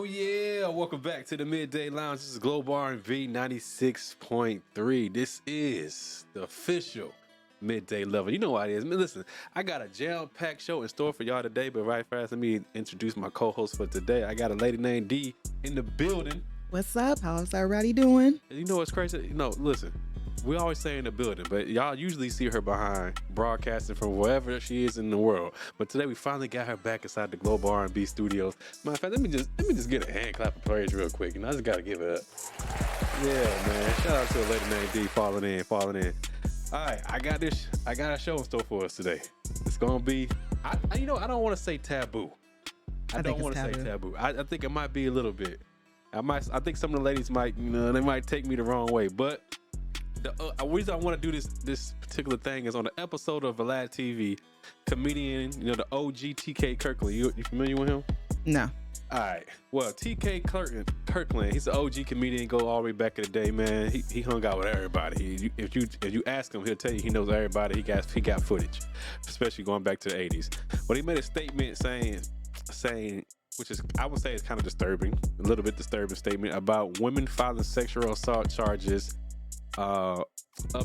Oh yeah, welcome back to the Midday Lounge. This is Global R&B 96.3. This is the official midday level. You know what it is. Listen, I got a jam-packed show in store for y'all today, but right fast, let me introduce my co-host for today. I got a lady named D in the building. What's up? How's everybody doing? And you know what's crazy? Listen, we always say in the building, but y'all usually see her behind broadcasting from wherever she is in the world. But today we finally got her back inside the Global R&B studios. Matter of fact, let me just get a hand clap of praise real quick. I just gotta give it up. Yeah, man. Shout out to a lady named D falling in. All right, I got a show in store for us today. It's gonna be, I don't want to say taboo. I don't want to say taboo. I think it might be a little bit. I think some of the ladies might, they might take me the wrong way, but the reason I want to do this particular thing is on the episode of Vlad TV, comedian, the OG TK Kirkland. You familiar with him? No. All right. Well, TK Kirkland, he's an OG comedian. Go all the way back in the day, man. He hung out with everybody. If you ask him, he'll tell you he knows everybody. He got footage, especially going back to the 80s. But he made a statement saying, which is, I would say, it's kind of disturbing, a little bit disturbing statement about women filing sexual assault charges up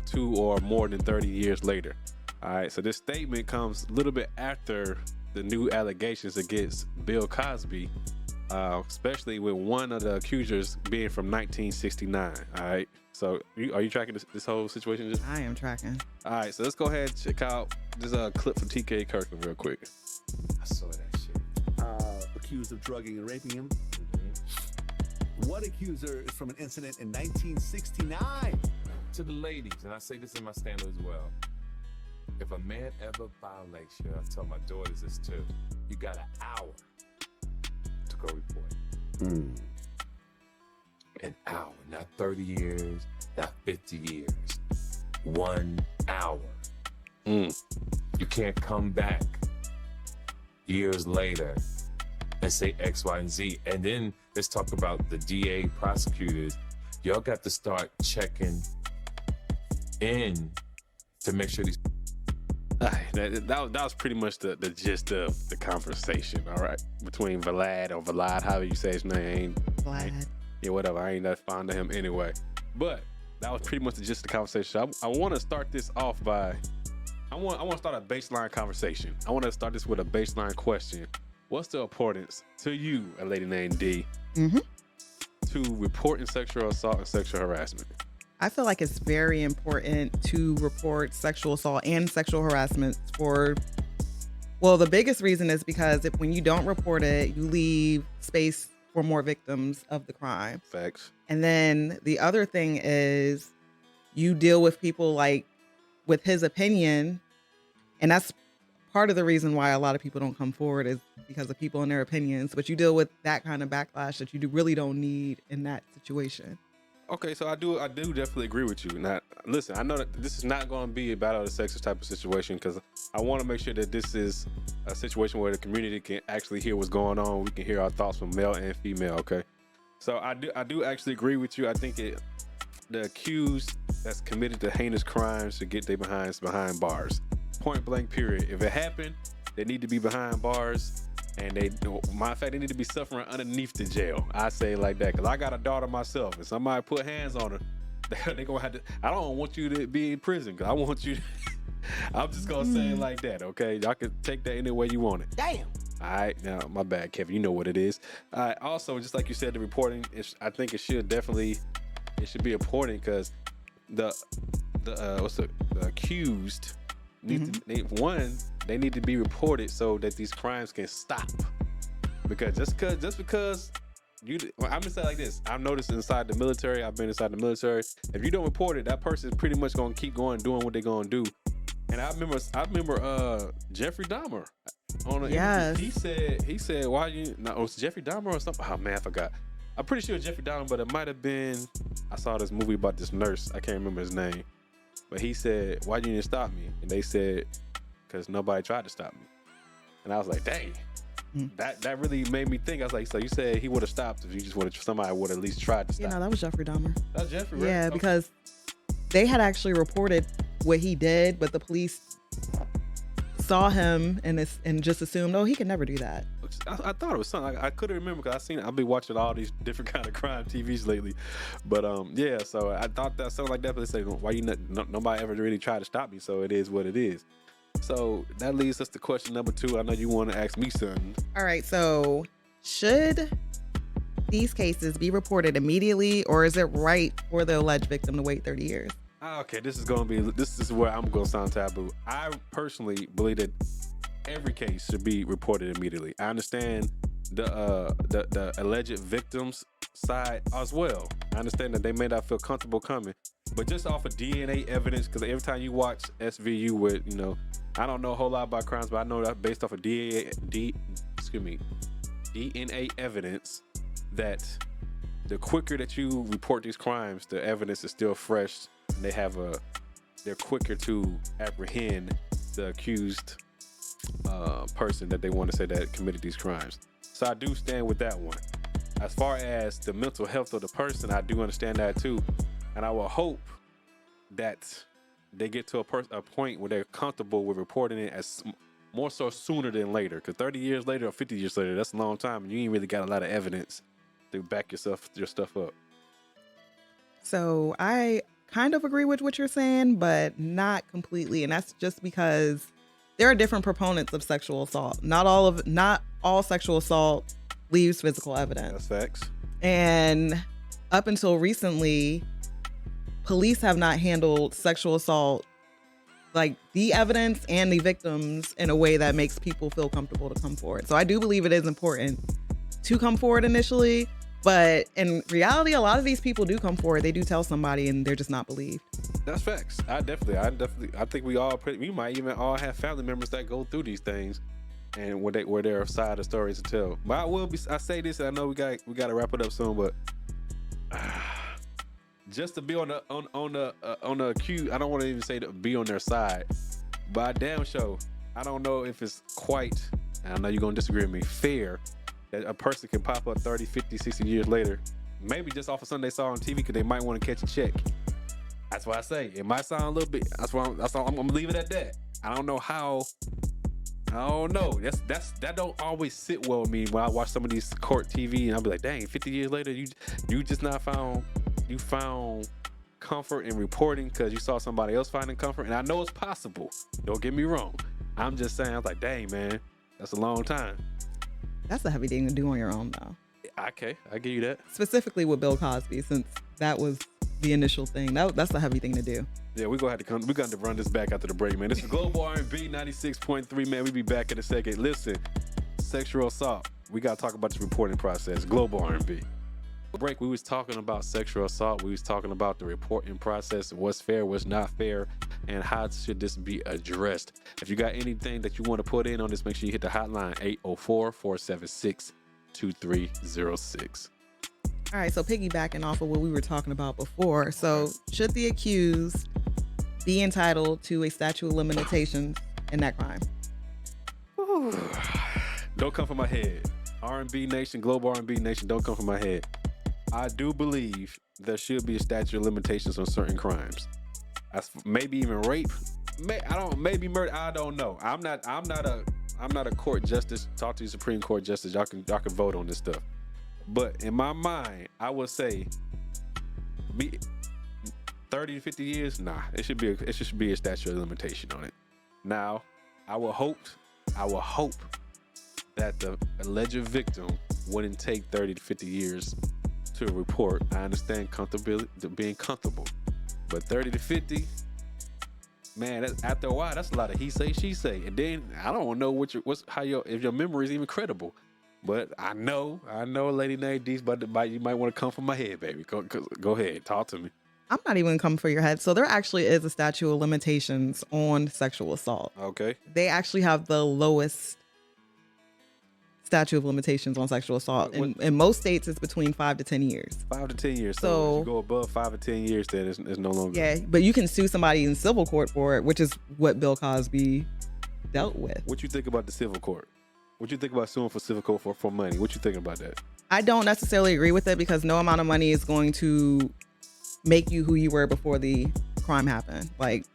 to or more than 30 years later. All right, so this statement comes a little bit after the new allegations against Bill Cosby, especially with one of the accusers being from 1969. All right, so are you tracking this whole situation? I am tracking. All right, so let's go ahead and check out this clip from TK Kirkland real quick. I saw that shit. Accused of drugging and raping him. One accuser is from an incident in 1969. To the ladies, and I say this in my stand-up as well. If a man ever violates you, I tell my daughters this too, you got an hour to go report. An hour, not 30 years, not 50 years. 1 hour. You can't come back years later and say X, Y, and Z. And then let's talk about the DA, prosecutors. Y'all got to start checking in to make sure these. That was pretty much the gist of the conversation, all right, between Vlad, however you say his name. Vlad. Yeah, whatever. I ain't that fond of him anyway. But that was pretty much the gist of the conversation. I want to start this off by, I want to start a baseline conversation. I want to start this with a baseline question. What's the importance to you, a lady named D, to reporting sexual assault and sexual harassment? I feel like it's very important to report sexual assault and sexual harassment the biggest reason is because when you don't report it, you leave space for more victims of the crime. Facts. And then the other thing is you deal with people like with his opinion, and that's part of the reason why a lot of people don't come forward is because of people and their opinions, but you deal with that kind of backlash that you really don't need in that situation. Okay, so I do definitely agree with you. Now, listen, I know that this is not going to be a battle of the sexes type of situation because I want to make sure that this is a situation where the community can actually hear what's going on. We can hear our thoughts from male and female. Okay, so I do actually agree with you. I think the accused that's committed to heinous crimes should get their behind bars. Point blank. Period. If it happened, they need to be behind bars. And matter of fact, they need to be suffering underneath the jail. I say it like that because I got a daughter myself. If somebody put hands on her, they gonna have to. I don't want you to be in prison because I want you. I'm just gonna say it like that, okay? Y'all can take that any way you want it. Damn. All right, now my bad, Kevin. You know what it is. All right. Also, just like you said, the reporting. I think it should be important because the accused. They need to be reported so that these crimes can stop. Because just because I'm gonna say it like this. I've noticed inside the military. I've been inside the military. If you don't report it, that person is pretty much gonna keep going doing what they're gonna do. And I remember Jeffrey Dahmer on Yes. He said why you no, was Jeffrey Dahmer or something? Oh man, I forgot. I'm pretty sure Jeffrey Dahmer, but it might have been. I saw this movie about this nurse. I can't remember his name. But he said, why you didn't stop me? And they said, because nobody tried to stop me. And I was like, dang. That really made me think. I was like, so you said he would have stopped if you just somebody would at least tried to stop. That was Jeffrey Dahmer. That's Jeffrey, right? Yeah, because they had actually reported what he did, but the police saw him and just assumed, oh, he can never do that. I thought it was something. I couldn't remember because I've been watching all these different kind of crime TVs lately. But yeah, so I thought that something like that. But they say, why you nobody ever really tried to stop me. So it is what it is. So that leads us to question number 2. I know you want to ask me something. All right. So should these cases be reported immediately, or is it right for the alleged victim to wait 30 years? Okay, this is where I'm going to sound taboo. I personally believe that every case should be reported immediately. I understand the alleged victims side as well. I understand that they may not feel comfortable coming, but just off of DNA evidence, because every time you watch SVU with, I don't know a whole lot about crimes, but I know that based off of DNA evidence, that the quicker that you report these crimes, the evidence is still fresh. And they're quicker to apprehend the accused person that they want to say that committed these crimes. So I do stand with that one. As far as the mental health of the person, I do understand that too. And I will hope that they get to a point where they're comfortable with reporting it as more so sooner than later. Because 30 years later or 50 years later, that's a long time. And you ain't really got a lot of evidence to back your stuff up. So I kind of agree with what you're saying, but not completely. And that's just because there are different proponents of sexual assault. Not all sexual assault leaves physical evidence. That's facts. And up until recently, police have not handled sexual assault, like the evidence and the victims, in a way that makes people feel comfortable to come forward. So I do believe it is important to come forward initially, but in reality, a lot of these people do come forward. They do tell somebody and they're just not believed. That's facts. I think we might even all have family members that go through these things, and where there are side of stories to tell. But I say this, and I know we got to wrap it up soon, but just to be on the accused, I don't want to even say to be on their side, but I damn sure, I don't know if it's quite, and I know you're gonna disagree with me, fair that a person can pop up 30, 50, 60 years later, maybe just off of something they saw on TV because they might want to catch a check. That's why I say it might sound a little bit. That's all. I'm gonna leave it at that. I don't know how. I don't know. That don't always sit well with me when I watch some of these court TV, and I'll be like, dang, 50 years later, you just not found. You found comfort in reporting because you saw somebody else finding comfort, and I know it's possible. Don't get me wrong. I'm just saying, I was like, dang, man, that's a long time. That's a heavy thing to do on your own, though. Okay, I give you that. Specifically with Bill Cosby, since that was the initial thing. That's a heavy thing to do. Yeah, we're going to run this back after the break, man. This is Global R&B 96.3, man. We'll be back in a second. Listen, sexual assault. We got to talk about this reporting process. Global R&B. Break, we was talking about sexual assault. We was talking about the reporting process, what's fair, what's not fair, and how should this be addressed. If you got anything that you want to put in on this, make sure you hit the hotline 804-476-2306. All right, so piggybacking off of what we were talking about before, so should the accused be entitled to a statute of limitations in that crime? Don't come from my head. R&B Nation, Global R&B Nation, don't come from my head. I do believe there should be a statute of limitations on certain crimes. Maybe even rape. Maybe murder. I don't know. I'm not a court justice. Talk to your Supreme Court justice. Y'all can vote on this stuff. But in my mind, I would say 30 to 50 years, nah. It should be a statute of limitation on it. Now, I will hope that the alleged victim wouldn't take 30 to 50 years to report. I understand being comfortable, but 30 to 50, man, after a while, that's a lot of he say, she say, and then I don't know if your memory is even credible. But I know, Lady named D's, but you might want to come from my head, baby. Go ahead, talk to me. I'm not even coming for your head. So there actually is a statute of limitations on sexual assault. Okay. They actually have the lowest statute of limitations on sexual assault. In most states, it's between 5 to 10 years. 5 to 10 years. So if you go above 5 or 10 years, then it's no longer. Yeah, but you can sue somebody in civil court for it, which is what Bill Cosby dealt with. What you think about the civil court? What you think about suing for civil court for money? What you thinking about that? I don't necessarily agree with it because no amount of money is going to make you who you were before the crime happened. Like,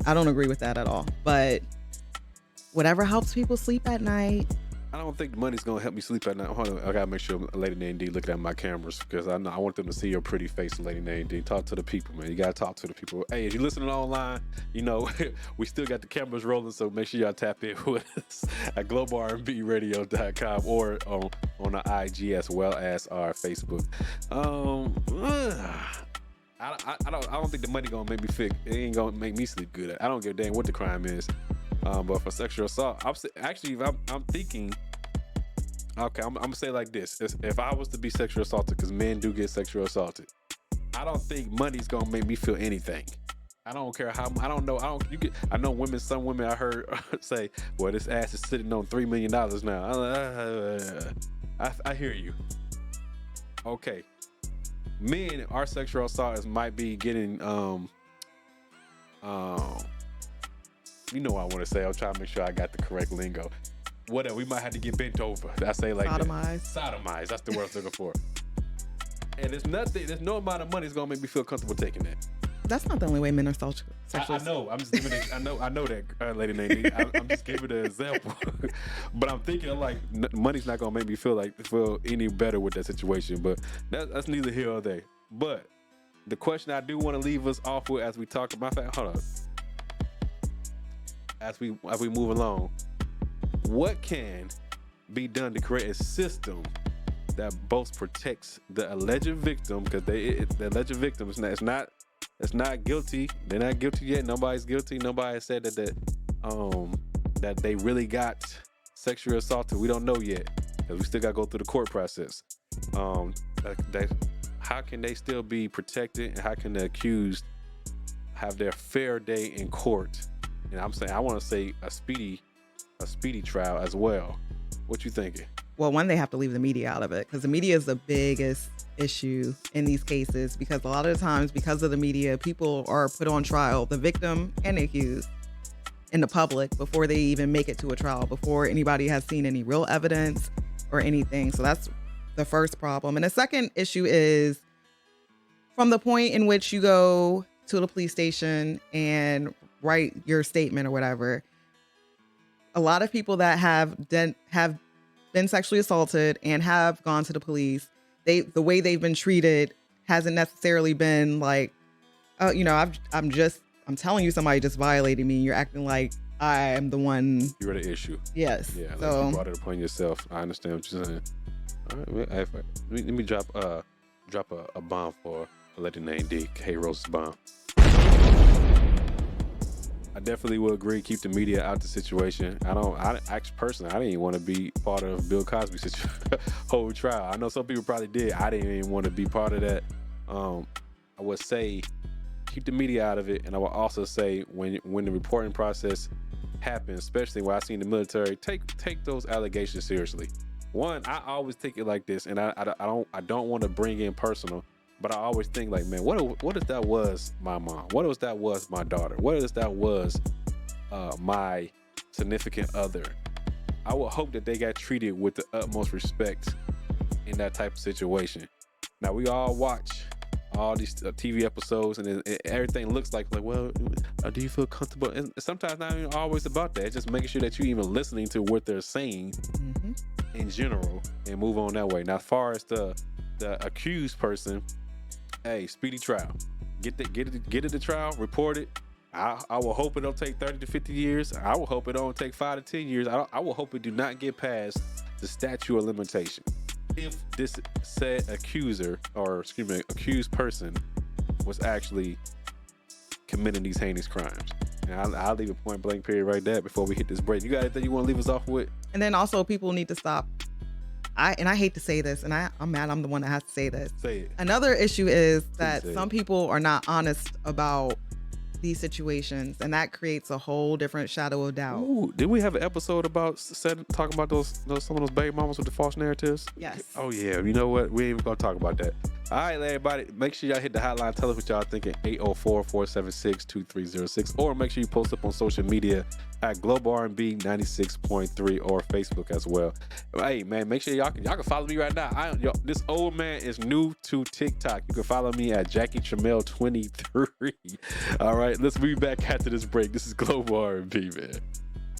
I don't agree with that at all. But whatever helps people sleep at night, I don't think money's gonna help me sleep at night. Hold on, I gotta make sure Lady Named D looking at my cameras because I know I want them to see your pretty face, Lady Named D. Talk to the people, man. You gotta talk to the people. Hey, if you're listening online, you know we still got the cameras rolling, so make sure y'all tap in with us at globalrnbradio.com or on the IG as well as our Facebook. I don't think the money gonna make me feel. It ain't gonna make me sleep good. I don't give a damn what the crime is. But for sexual assault, I'm thinking. Okay, I'm gonna say it like this: if I was to be sexually assaulted, because men do get sexually assaulted, I don't think money's gonna make me feel anything. I don't care how. I don't know. I know women. Some women I heard say, "Well, this ass is sitting on $3 million now." I hear you. Okay. Men, our sexual assaulters might be getting, you know what I want to say. I'm trying to make sure I got the correct lingo. Whatever, we might have to get bent over. I say like Sodomized. Sodomized. That's the word I'm looking for. And there's no amount of money that's gonna make me feel comfortable taking that. That's not the only way men are sexually. I know. I'm just giving it. I know that, Lady Nadine. I'm just giving an example. But I'm thinking like money's not gonna make me feel any better with that situation. But that's neither here nor there. But the question I do want to leave us off with as we talk about, hold on. As we move along, what can be done to create a system that both protects the alleged victim, because the alleged victim is not guilty. They're not guilty yet. Nobody's guilty. Nobody said that they really got sexually assaulted. We don't know yet because we still got to go through the court process. How can they still be protected, and how can the accused have their fair day in court? And I want to say a speedy trial as well. What you thinking? Well, one, they have to leave the media out of it, because the media is the biggest issue in these cases, because a lot of the times, because of the media, people are put on trial, the victim and the accused, in the public before they even make it to a trial, before anybody has seen any real evidence or anything. So that's the first problem. And the second issue is from the point in which you go to the police station and write your statement or whatever, a lot of people that have been sexually assaulted and have gone to the police, the way they've been treated hasn't necessarily been like, oh, I'm telling you somebody just violated me. You're acting like I am the one. You're the issue. Yes. Yeah. So, like you brought it upon yourself. I understand what you're saying. All right. Let me drop a bomb for Lady Named D. K. Rose's bomb. I definitely will agree. Keep the media out the situation. I actually personally, I didn't even want to be part of Bill Cosby's whole trial. I know some people probably did. I didn't even want to be part of that. I would say keep the media out of it, and I would also say when the reporting process happens, especially when I see in the military, take those allegations seriously. One, I always take it like this, and I don't want to bring in personal. But I always think like, man, what if that was my mom? What if that was my daughter? What if that was my significant other? I would hope that they got treated with the utmost respect in that type of situation. Now, we all watch all these TV episodes, and everything looks like, well, do you feel comfortable? And sometimes not even always about that. It's just making sure that you're even listening to what they're saying in general and move on that way. Now, as far as the accused person, hey, speedy trial. Get it to trial, report it. I will hope it don't take 30 to 50 years. I will hope it don't take 5 to 10 years. I will hope it do not get past the statute of limitation. If this said accused person was actually committing these heinous crimes. And I'll leave a point blank period right there before we hit this break. You got anything you want to leave us off with? And then also people need to stop. I hate to say this, and I'm mad I'm the one that has to say this. Say it. Another issue is that some people are not honest about these situations, and that creates a whole different shadow of doubt. Ooh, did we have an episode about talking about some of those baby mamas with the false narratives? Yes. Oh yeah. You know what? We ain't even gonna talk about that. All right, everybody. Make sure y'all hit the hotline. Tell us what y'all thinking. 804-476-2306, or make sure you post up on social media at Global R&B 96.3 or Facebook as well. Hey man, make sure y'all can follow me right now. This old man is new to TikTok. You can follow me at Jackie Tramel 23. All right, let's be back after this break. This is Global R&B, man.